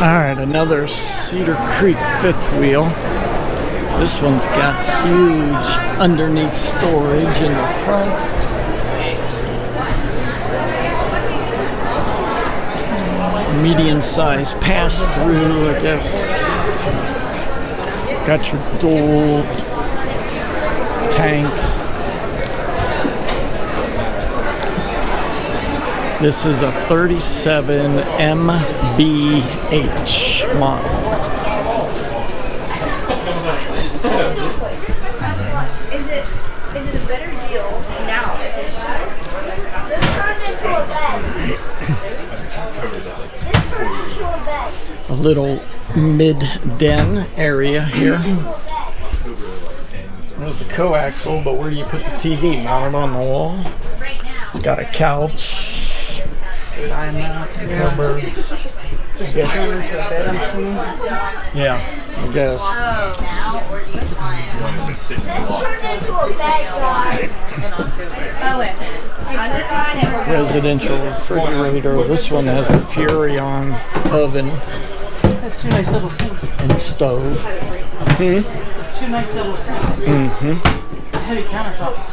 Alright, another Cedar Creek fifth wheel. This one's got huge underneath storage in the front. Medium-sized pass-through, I guess. Got your dual tanks. This is a 37 MBH model. Is it a better deal now? Let's turn this to a bed. Let's turn it to a bed. A little mid-den area here. There's the coaxial, but where do you put the TV? Mounted on the wall. It's got a couch. Cupboards. Yeah, I guess. Let's turn it into a bed, guys. Residential refrigerator. This one has a Furrion oven That's two nice double sinks. and stove. Two nice double sinks. Mm-hmm. Heavy countertop.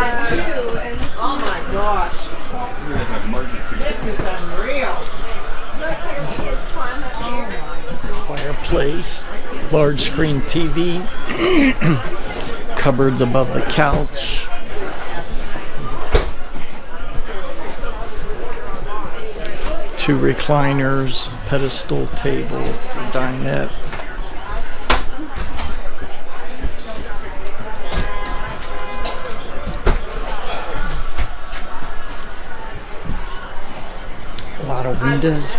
Oh my gosh. This is unreal. Fireplace, large screen TV, cupboards above the couch. Two recliners, pedestal table, dinette. A lot of windows.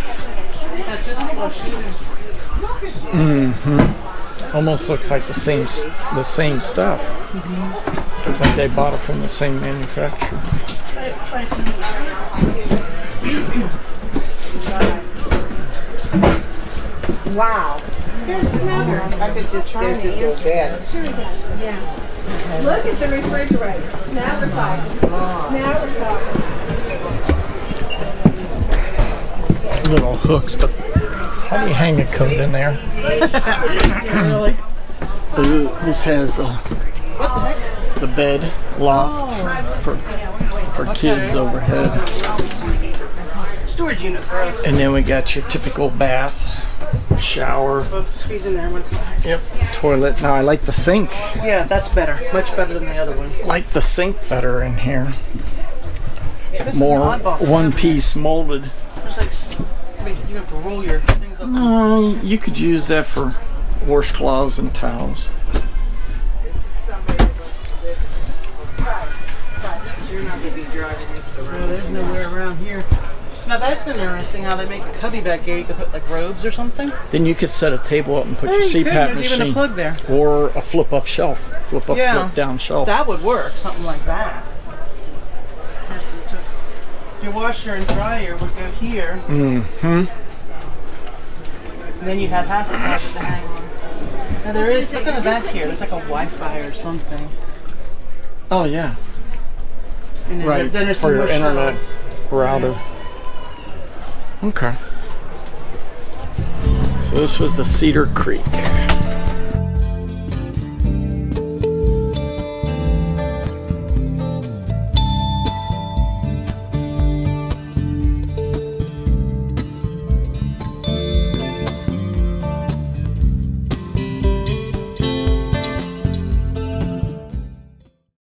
Almost looks like the same stuff. Like they bought it from the same manufacturer. Wow. Here's another. I bet this goes into a bed. Sure it does. Yeah. Look at the refrigerator. Now we're talking. Now we're talking. Little hooks, but how do you hang a coat in there? Really? Ooh, this has the bed loft for kids overhead. Storage unit for us. And then we got your typical bath, shower. Squeeze in there and come back. Yep, toilet. Now I like the sink. Yeah, that's better. Much better than the other one. Like the sink better in here. This More is an oddball. one piece molded. There's like, wait, you have to roll your things up. No, you could use that for washcloths and towels. You're not going to be driving this around. No, there's nowhere around here. Now that's interesting how they make a cubby back here. You could put like robes or something. Then you could set a table up and put Hey, your you could. CPAP There's machine. even a plug there. Or a flip-up shelf. Flip-up, flip-down shelf. That would work, something like that. Your washer and dryer would go here. Mm-hmm. And then you'd have half a closet to hang on. Now there is, look at the back here, there's like a Wi-Fi or something. Oh, yeah. And then Right, then there's for some your more internet shelves. router. Okay. So this was the Cedar Creek.